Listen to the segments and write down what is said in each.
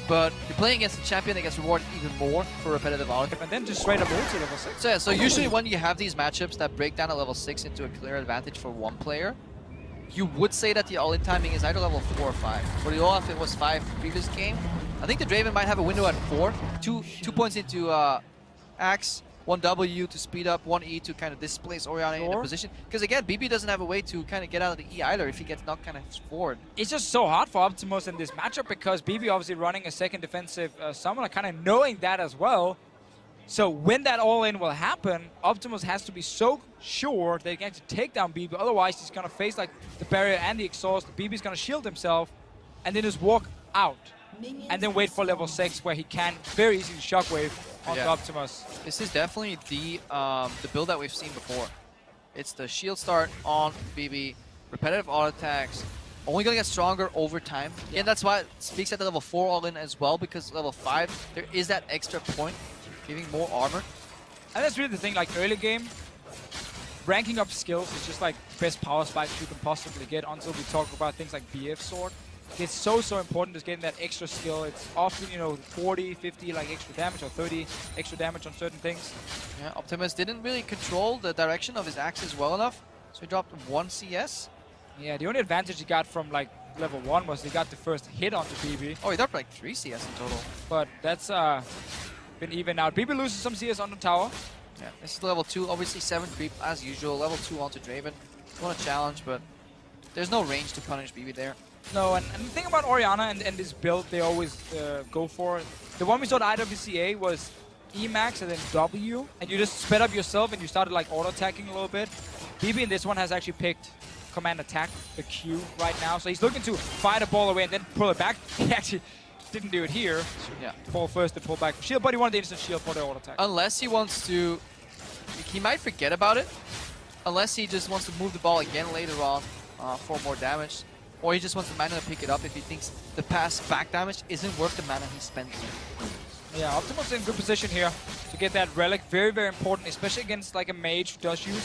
but you're playing against a champion that gets rewarded even more for repetitive auto. And then just straight up ulti level 6. So yeah, so usually when you have these matchups that break down a level 6 into a clear advantage for one player, you would say that the all-in timing is either level 4 or 5. For the Olaf, it was 5 previous game. I think the Draven might have a window at 4. Two points into Axe, 1 W to speed up, 1 E to kind of displace Orianna in a position. Because again, BB doesn't have a way to kind of get out of the E either if he gets knocked kind of forward. It's just so hard for Optimus in this matchup because BB obviously running a second defensive summoner, kind of knowing that as well. So when that all-in will happen, Optimus has to be so sure that he can actually take down BB. Otherwise, he's going to face like the barrier and the exhaust. BB's going to shield himself and then just walk out. And then wait for level 6 where he can very easily shockwave onto Optimus. This is definitely the build that we've seen before. It's the shield start on BB, repetitive auto attacks, only gonna get stronger over time. Yeah. And that's why it speaks at the level 4 all-in as well, because level 5, there is that extra point, giving more armor. And that's really the thing, like early game, ranking up skills is just like best power spikes you can possibly get until we talk about things like BF Sword. It's so important just getting that extra skill. It's often, you know, 40, 50 like extra damage or 30 extra damage on certain things. Yeah, Optimus didn't really control the direction of his axes well enough, so he dropped 1 CS. Yeah, the only advantage he got from like level 1 was he got the first hit onto BB. Oh, he dropped like 3 CS in total. But that's been even out. BB loses some CS on the tower. Yeah, this is level 2, obviously 7 creep as usual. Level 2 onto Draven. Want a challenge, but there's no range to punish BB there. No, and the thing about Orianna and this build they always go for, the one we saw at IWCA was E max and then W, and you just sped up yourself and you started like auto-attacking a little bit. BB in this one has actually picked command attack, the Q right now, so he's looking to fire the ball away and then pull it back. He actually didn't do it here. Yeah. Pull first and pull back shield, but he wanted the instant shield for the auto-attack. Unless he wants to, he might forget about it, unless he just wants to move the ball again later on for more damage. Or he just wants the mana to pick it up if he thinks the pass back damage isn't worth the mana he spends. Yeah, Optimus in good position here to get that relic. Very, very important, especially against like a mage who does use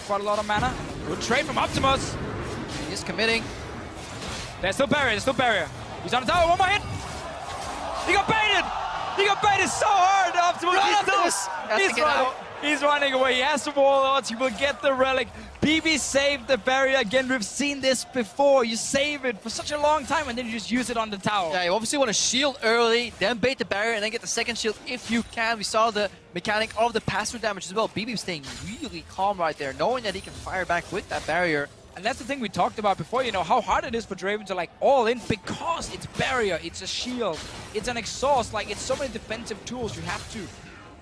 quite a lot of mana. Good trade from Optimus. He's committing. There's still barrier, He's on the tower, one more hit. He got baited! He got baited so hard, Optimus! He's running away. He has the wall odds. He will get the relic. BB saved the barrier again. We've seen this before. You save it for such a long time and then you just use it on the tower. Yeah, you obviously want to shield early, then bait the barrier, and then get the second shield if you can. We saw the mechanic of the pass-through damage as well. BB staying really calm right there, knowing that he can fire back with that barrier. And that's the thing we talked about before, you know, how hard it is for Draven to like all in because it's barrier, it's a shield, it's an exhaust, like it's so many defensive tools you have to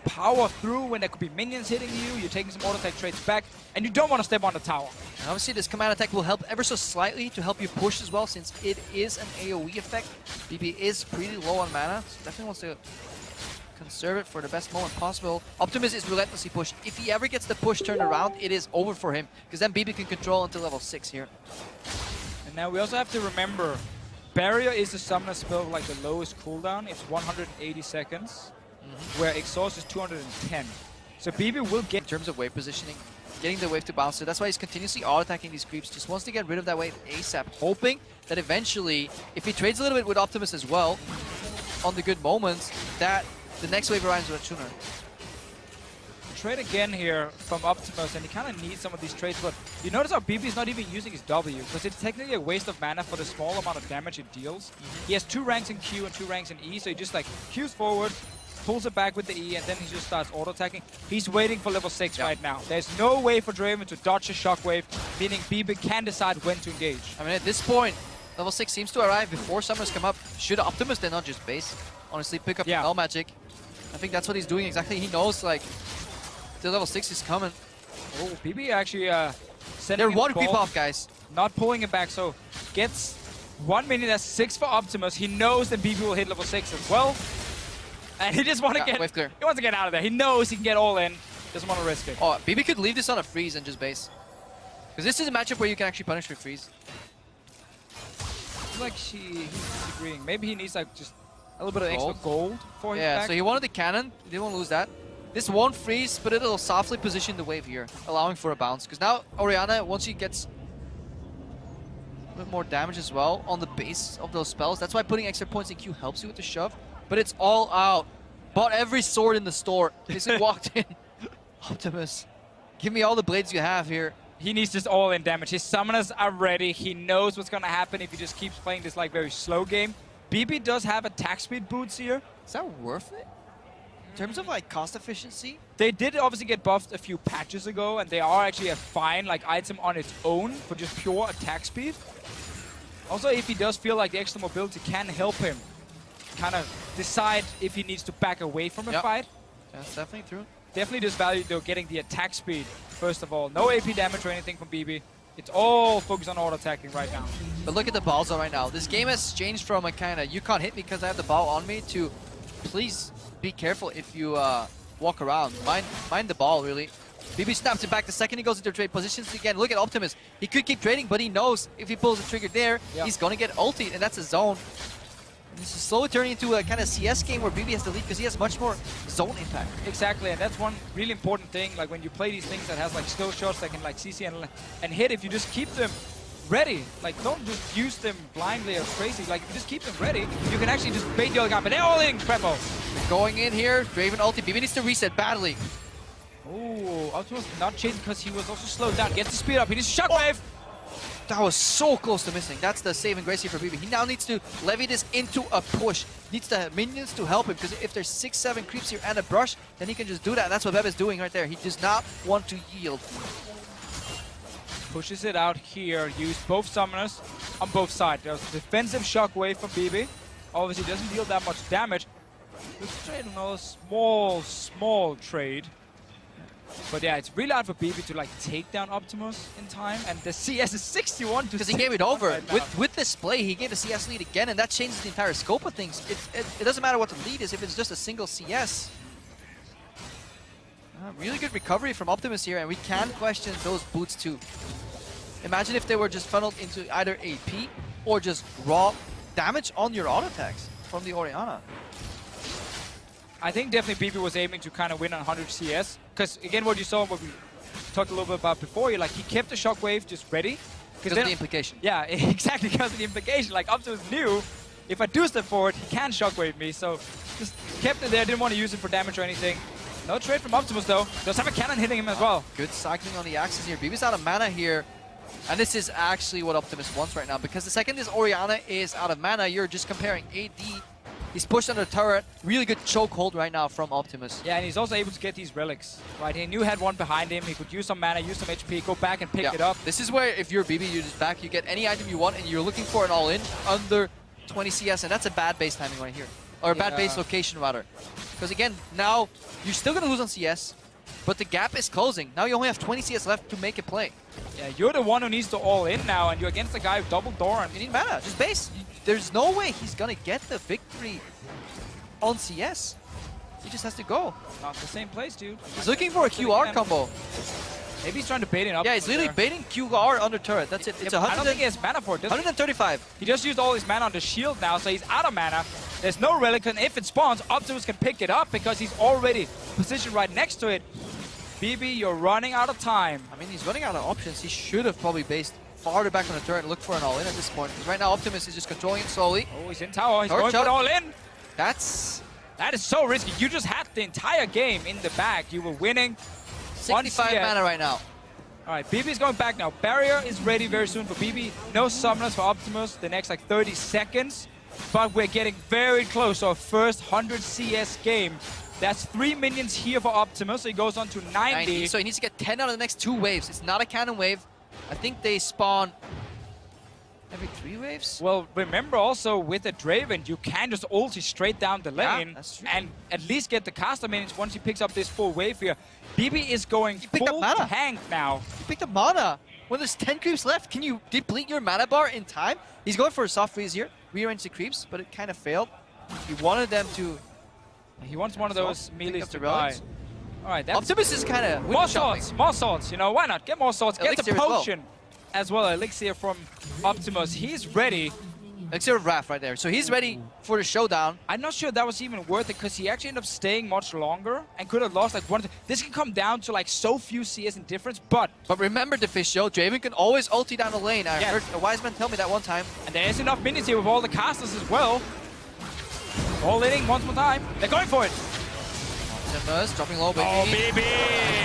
power through when there could be minions hitting you, you're taking some auto-attack trades back, and you don't want to step on the tower. And obviously this command attack will help ever so slightly to help you push as well, since it is an AoE effect. BB is pretty low on mana, so definitely wants to conserve it for the best moment possible. Optimus is relentlessly pushed. If he ever gets the push turned around, it is over for him, because then BB can control until level 6 here. And now we also have to remember, barrier is the summoner spell with like the lowest cooldown. It's 180 seconds. Where exhaust is 210. So BB will get... In terms of wave positioning, getting the wave to bounce, so that's why he's continuously auto-attacking these creeps, just wants to get rid of that wave ASAP, hoping that eventually, if he trades a little bit with Optimus as well, on the good moments, that the next wave arrives much sooner. Trade again here from Optimus, and he kind of needs some of these trades, but you notice how BB is not even using his W, because it's technically a waste of mana for the small amount of damage it deals. He has 2 ranks in Q and 2 ranks in E, so he just like Qs forward, pulls it back with the E, and then he just starts auto-attacking. He's waiting for level 6 right now. There's no way for Draven to dodge a shockwave, meaning BB can decide when to engage. I mean, at this point, level 6 seems to arrive before summers come up. Should Optimus then not just base? Honestly, pick up the null magic. I think that's what he's doing exactly. He knows, like, the level 6 is coming. Oh, BB actually sending They're one creep off, guys. Not pulling it back, so gets 1 minute, that's 6 for Optimus. He knows that BB will hit level 6 as well. And he just wants to wave clear. He wants to get out of there. He knows he can get all in. Doesn't want to risk it. Oh, BB could leave this on a freeze and just base. Because this is a matchup where you can actually punish with freeze. It's like he's disagreeing. Maybe he needs like just a little bit of extra gold for his back. So he wanted the cannon. He didn't want to lose that. This won't freeze, but it'll softly position the wave here, allowing for a bounce. Because now Orianna, once she gets A bit more damage as well on the base of those spells. That's why putting extra points in Q helps you with the shove. But it's all out. Bought every sword in the store. Basically walked in. Optimus, give me all the blades you have here. He needs just all-in damage. His summoners are ready. He knows what's gonna happen if he just keeps playing this like very slow game. Bebe does have attack speed boots here. Is that worth it? In terms of like cost efficiency? They did obviously get buffed a few patches ago, and they are actually a fine like item on its own for just pure attack speed. Also, if he does feel like the extra mobility can help him kind of decide if he needs to back away from a fight. That's definitely true. Definitely just value though getting the attack speed first of all. No AP damage or anything from Bebe. It's all focused on auto attacking right now. But look at the ball zone right now. This game has changed from a kind of you can't hit me because I have the ball on me to please be careful if you walk around. Mind the ball really. Bebe snaps it back the second he goes into trade positions again. Look at Optimus. He could keep trading, but he knows if he pulls the trigger there, he's gonna get ultied, and that's a zone. And this is slowly turning into a kind of CS game where Bebe has the lead because he has much more zone impact. Exactly, and that's one really important thing. Like when you play these things that has like skill shots that can like CC and hit, if you just keep them ready, like don't just use them blindly or crazy. Like if you just keep them ready, you can actually just bait the other guy. But they're all in Prepo. Going in here, Draven ulti. Bebe needs to reset badly. Oh, Optimus not chasing because he was also slowed down. Gets the speed up. He needs shockwave. That was so close to missing. That's the saving grace here for Bebe. He now needs to levy this into a push. Needs the minions to help him because if there's 6-7 creeps here and a brush, then he can just do that. And that's what Bebe is doing right there. He does not want to yield. Pushes it out here. Use both summoners on both sides. There's a defensive shockwave from Bebe. Obviously doesn't deal that much damage. Let's trade another small trade. But yeah, it's really hard for Bebe to like take down Optimus in time, and the CS is 61 to because he gave it over. Right with this play, he gave the CS lead again, and that changes the entire scope of things. It doesn't matter what the lead is if it's just a single CS. Really good recovery from Optimus here, and we can question those boots too. Imagine if they were just funneled into either AP or just raw damage on your auto attacks from the Orianna. I think definitely Bebe was aiming to kind of win on 100 CS. Because again, what you saw, what we talked a little bit about before, he kept the shockwave just ready. Because of the implication. Yeah, exactly because of the implication. Like Optimus knew, if I do step forward, he can shockwave me. So just kept it there, didn't want to use it for damage or anything. No trade from Optimus though. Does have a cannon hitting him as well. Good cycling on the axis here. Bebe's out of mana here. And this is actually what Optimus wants right now. Because the second this Orianna is out of mana, you're just comparing AD. He's pushed under the turret. Really good chokehold right now from Optimus. Yeah, and he's also able to get these relics. Right, he knew he had one behind him. He could use some mana, use some HP, go back and pick it up. This is where if you're Bebe, you just back, you get any item you want, and you're looking for an all-in under 20 CS, and that's a bad base timing right here. Or a bad base location, rather. Because again, now you're still going to lose on CS, but the gap is closing. Now you only have 20 CS left to make a play. Yeah, you're the one who needs to all-in now, and you're against the guy with double Doran. You need mana, just base. There's no way he's going to get the victory on CS. He just has to go. Not the same place, dude. He's looking for a QR combo. Maybe he's trying to bait it up. Yeah, he's literally baiting QR under turret. That's it. It's I don't think he has mana for it. 135. He just used all his mana on the shield now, so he's out of mana. There's no relic, and if it spawns, Optimus can pick it up because he's already positioned right next to it. Bebe, you're running out of time. I mean, he's running out of options. He should have probably based farther back on the turret and looked for an all-in at this point. Because right now, Optimus is just controlling it slowly. Oh, he's in tower. He's going for an all-in. That is so risky. You just had the entire game in the bag. You were winning. 65 mana right now. All right, Bebe's going back now. Barrier is ready very soon for Bebe. No summoners for Optimus the next like 30 seconds. But we're getting very close to our first 100 CS game. That's 3 minions here for Optimus, so he goes on to 90. So he needs to get 10 out of the next 2 waves. It's not a cannon wave. I think they spawn every 3 waves? Well, remember also with a Draven, you can just ulti straight down the lane that's true. and at least get the caster minions once he picks up this full wave here. Bebe is going full tank now. He picked up mana. When there's 10 creeps left, can you deplete your mana bar in time? He's going for a soft freeze here. Rearrange the creeps, but it kind of failed. He wanted them to... He wants one of those melees to buy. All right, that's... Optimus is kind of... More swords, you know, why not? Get more swords, get the potion as well, elixir from Optimus. He's ready. Elixir of Wrath right there. So he's ready for the showdown. I'm not sure that was even worth it because he actually ended up staying much longer and could have lost like one. This can come down to like so few CS in difference, but remember, the fish show, Draven can always ulti down the lane. I heard a wise man tell me that one time. And there's enough minions here with all the casters as well. All hitting once more time. They're going for it. Optimus dropping low, baby. Oh, baby!